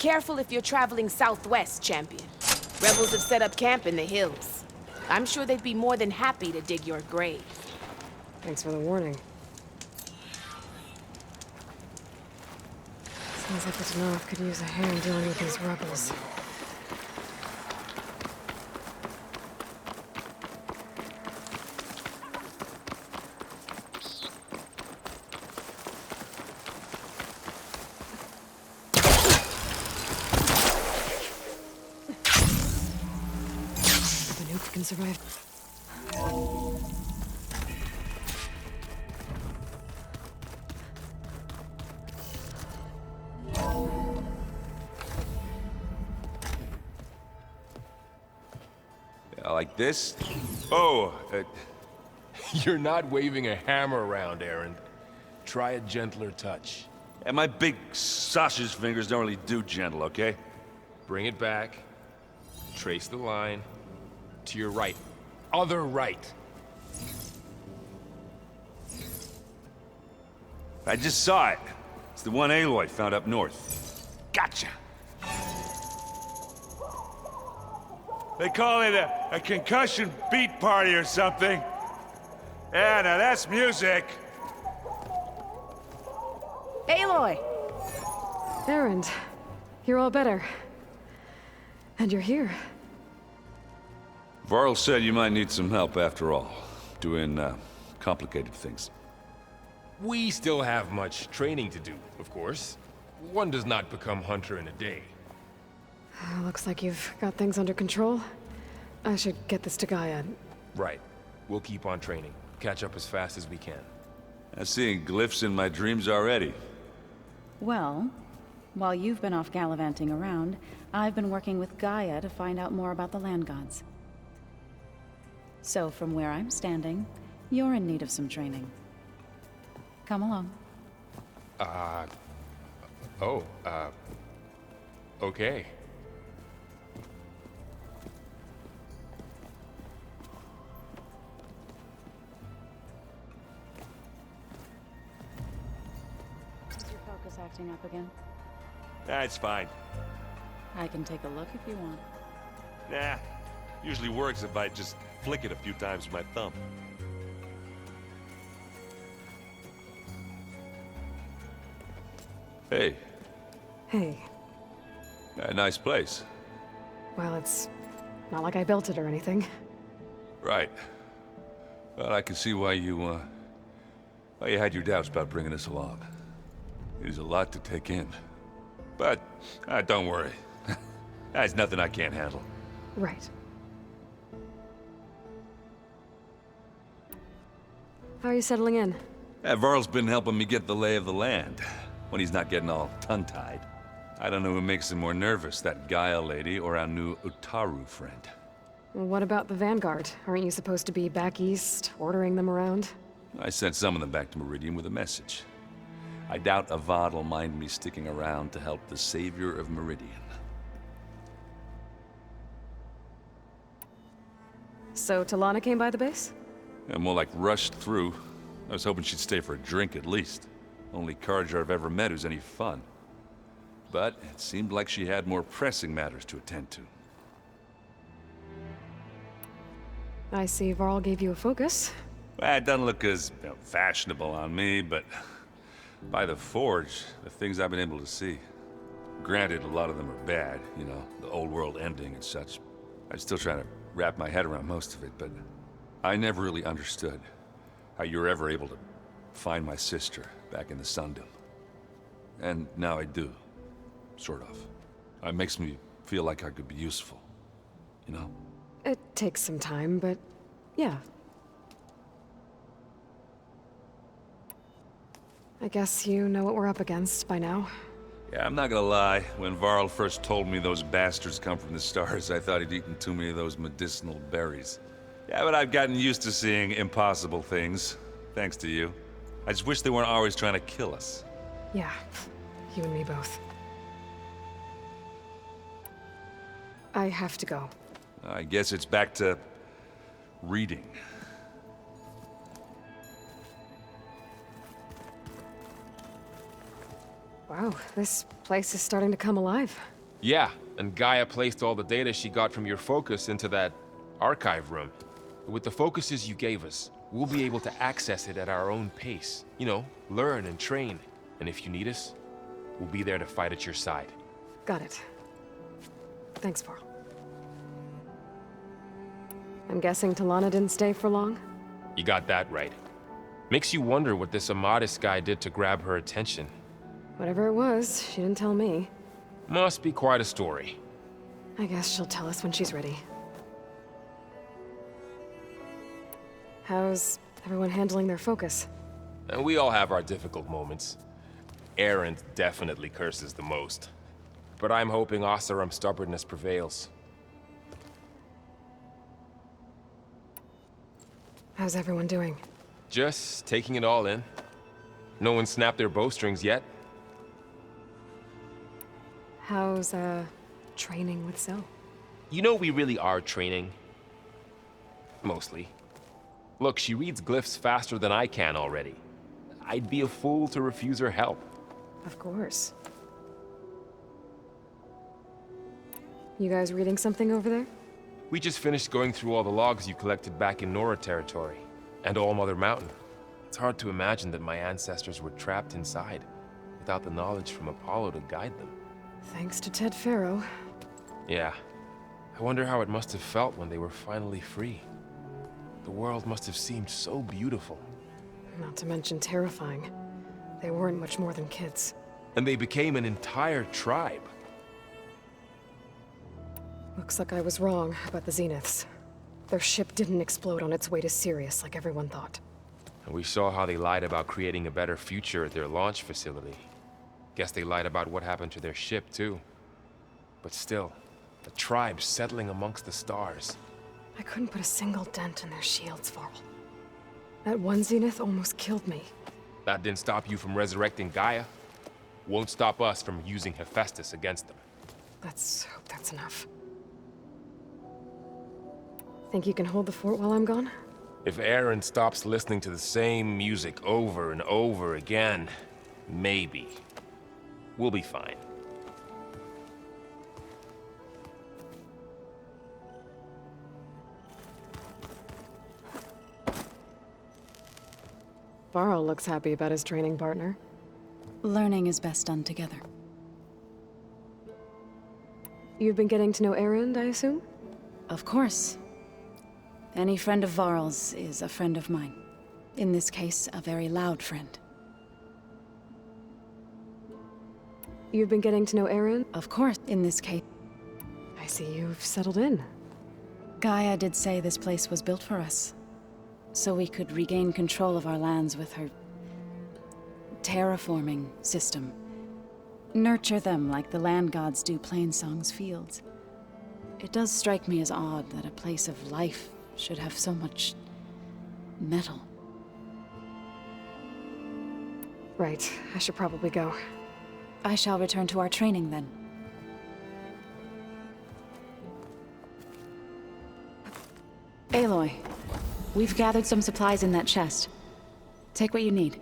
careful if you're traveling southwest, champion. Rebels have set up camp in the hills. I'm sure they'd be more than happy to dig your grave. Thanks for the warning. Sounds like the Tenarth could use a hand dealing with these rebels. The nuke can survive. Like this? Oh, You're not waving a hammer around, Aaron. Try a gentler touch. and my big sausage fingers don't really do gentle, okay? Bring it back. Trace the line. To your right. Other right. I just saw it. It's the one Aloy found up north. Gotcha. They call it a concussion beat party or something. Yeah, now that's music. Aloy! Aaron, you're all better. And you're here. Varl said you might need some help after all. Doing, complicated things. We still have much training to do, of course. One does not become hunter in a day. Looks like you've got things under control. I should get this to Gaia. Right. We'll keep on training. Catch up as fast as we can. I'm seeing glyphs in my dreams already. Well, while you've been off gallivanting around, I've been working with Gaia to find out more about the land gods. So from where I'm standing, you're in need of some training. Come along. Okay. Is your focus acting up again? That's fine. I can take a look if you want. Nah. Usually works if I just flick it a few times with my thumb. Hey. Hey. Nice place. Well, it's not like I built it or anything. Right. Well, I can see why you had your doubts about bringing us along. It is a lot to take in. But, don't worry. That's nothing I can't handle. Right. How are you settling in? Varl's been helping me get the lay of the land, when he's not getting all tongue-tied. I don't know who makes him more nervous, that Gaia lady or our new Utaru friend. What about the Vanguard? Aren't you supposed to be back east, ordering them around? I sent some of them back to Meridian with a message. I doubt Avad will mind me sticking around to help the savior of Meridian. So Talana came by the base? And more like rushed through. I was hoping she'd stay for a drink at least. Only Carja I've ever met who's any fun. But it seemed like she had more pressing matters to attend to. I see Varl gave you a focus. Well, it doesn't look as fashionable on me, but by the Forge, the things I've been able to see. Granted, a lot of them are bad, you know, the old world ending and such. I'm still trying to wrap my head around most of it, but I never really understood how you were ever able to find my sister back in the Sundom. And now I do. Sort of. It makes me feel like I could be useful. You know? It takes some time, but yeah. I guess you know what we're up against by now. Yeah, I'm not gonna lie. When Varl first told me those bastards come from the stars, I thought he'd eaten too many of those medicinal berries. Yeah, but I've gotten used to seeing impossible things. Thanks to you. I just wish they weren't always trying to kill us. Yeah, you and me both. I have to go. I guess it's back to reading. Wow, this place is starting to come alive. Yeah, and Gaia placed all the data she got from your focus into that archive room. With the focuses you gave us, we'll be able to access it at our own pace. You know, learn and train. And if you need us, we'll be there to fight at your side. Got it. Thanks, Varl. I'm guessing Talana didn't stay for long? You got that right. Makes you wonder what this Amadis guy did to grab her attention. Whatever it was, she didn't tell me. Must be quite a story. I guess she'll tell us when she's ready. How's everyone handling their focus? And we all have our difficult moments. Erend definitely curses the most. But I'm hoping Oseram's stubbornness prevails. How's everyone doing? Just taking it all in. No one snapped their bowstrings yet. How's, training with Zoe? You know we really are training. Mostly. Look, she reads glyphs faster than I can already. I'd be a fool to refuse her help. Of course. You guys reading something over there? We just finished going through all the logs you collected back in Nora territory, and All Mother Mountain. It's hard to imagine that my ancestors were trapped inside, without the knowledge from Apollo to guide them. Thanks to Ted Faro. Yeah. I wonder how it must have felt when they were finally free. The world must have seemed so beautiful. Not to mention terrifying. They weren't much more than kids. And they became an entire tribe. Looks like I was wrong about the Zeniths. Their ship didn't explode on its way to Sirius like everyone thought. And we saw how they lied about creating a better future at their launch facility. Guess they lied about what happened to their ship, too. But still, a tribe settling amongst the stars. I couldn't put a single dent in their shields, Varl. That one Zenith almost killed me. That didn't stop you from resurrecting Gaia. Won't stop us from using Hephaestus against them. Let's hope that's enough. Think you can hold the fort while I'm gone? If Erend stops listening to the same music over and over again, maybe. We'll be fine. Varl looks happy about his training partner. Learning is best done together. You've been getting to know Erend, I assume? Of course. Any friend of Varl's is a friend of mine. In this case, a very loud friend. You've been getting to know Erend? Of course, in this case. I see you've settled in. Gaia did say this place was built for us, so we could regain control of our lands with her terraforming system. Nurture them like the land gods do Plainsong's fields. It does strike me as odd that a place of life should have so much metal. Right, I should probably go. I shall return to our training then. Aloy, we've gathered some supplies in that chest. Take what you need.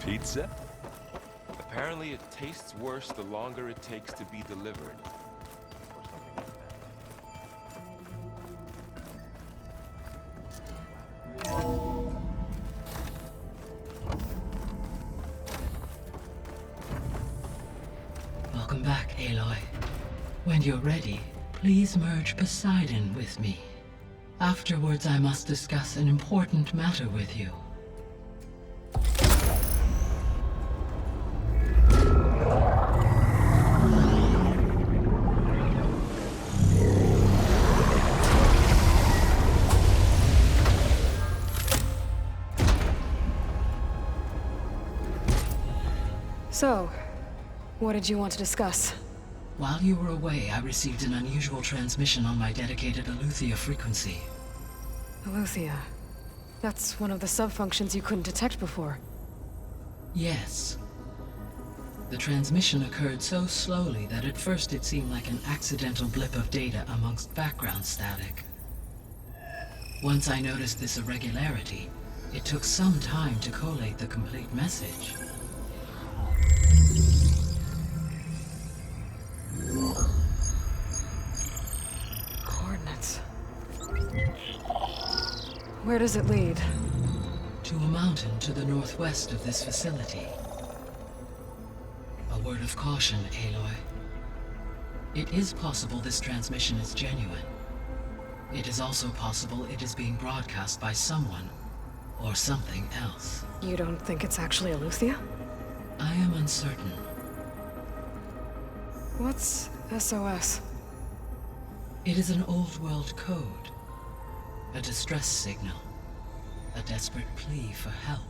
Pizza? Apparently it tastes worse the longer it takes to be delivered. Welcome back, Aloy. When you're ready, please merge Poseidon with me. Afterwards, I must discuss an important matter with you. So, what did you want to discuss? While you were away, I received an unusual transmission on my dedicated Aletheia frequency. Aletheia. That's one of the sub-functions you couldn't detect before. Yes. The transmission occurred so slowly that at first it seemed like an accidental blip of data amongst background static. Once I noticed this irregularity, it took some time to collate the complete message. Coordinates. Where does it lead? To a mountain to the northwest of this facility. A word of caution, Aloy. It is possible this transmission is genuine. It is also possible it is being broadcast by someone or something else. You don't think it's actually Eleuthia? I am uncertain. What's SOS? It is an old world code. A distress signal. A desperate plea for help.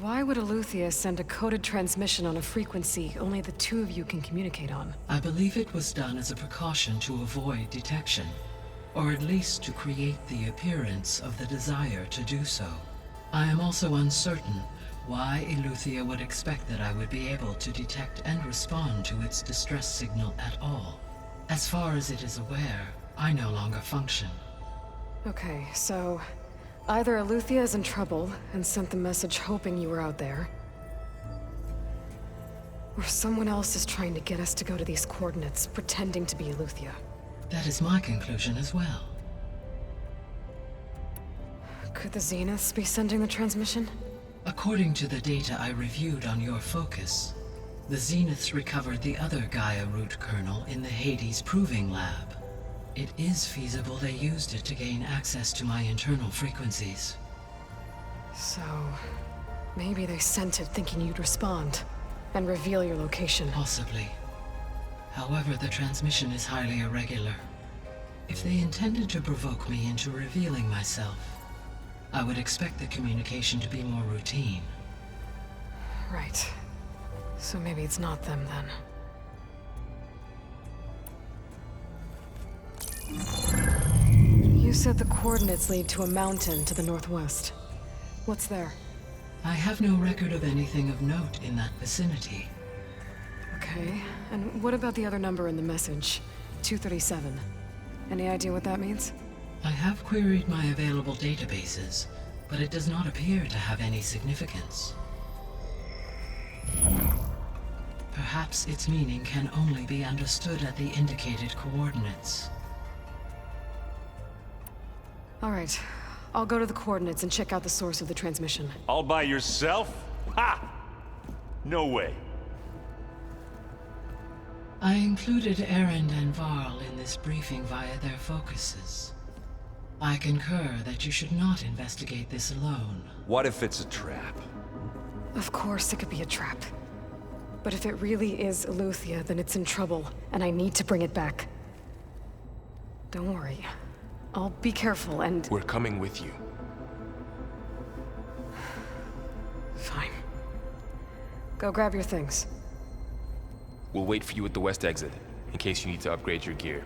Why would Eleuthia send a coded transmission on a frequency only the two of you can communicate on? I believe it was done as a precaution to avoid detection, or at least to create the appearance of the desire to do so. I am also uncertain why Eleuthia would expect that I would be able to detect and respond to its distress signal at all. As far as it is aware, I no longer function. Okay, so either Eleuthia is in trouble and sent the message hoping you were out there, or someone else is trying to get us to go to these coordinates, pretending to be Eleuthia. That is my conclusion as well. Could the Zeniths be sending the transmission? According to the data I reviewed on your focus, the Zeniths recovered the other Gaia root kernel in the Hades Proving Lab. It is feasible they used it to gain access to my internal frequencies. So, maybe they sent it thinking you'd respond and reveal your location. Possibly. However, the transmission is highly irregular. If they intended to provoke me into revealing myself, I would expect the communication to be more routine. Right. So maybe it's not them then. You said the coordinates lead to a mountain to the northwest. What's there? I have no record of anything of note in that vicinity. Okay, and what about the other number in the message? 237. Any idea what that means? I have queried my available databases, but it does not appear to have any significance. Perhaps its meaning can only be understood at the indicated coordinates. All right, I'll go to the coordinates and check out the source of the transmission. All by yourself? Ha! No way. I included Erend and Varl in this briefing via their focuses. I concur that you should not investigate this alone. What if it's a trap? Of course it could be a trap. But if it really is Eleuthia, then it's in trouble, and I need to bring it back. Don't worry. I'll be careful and... We're coming with you. Fine. Go grab your things. We'll wait for you at the west exit, in case you need to upgrade your gear.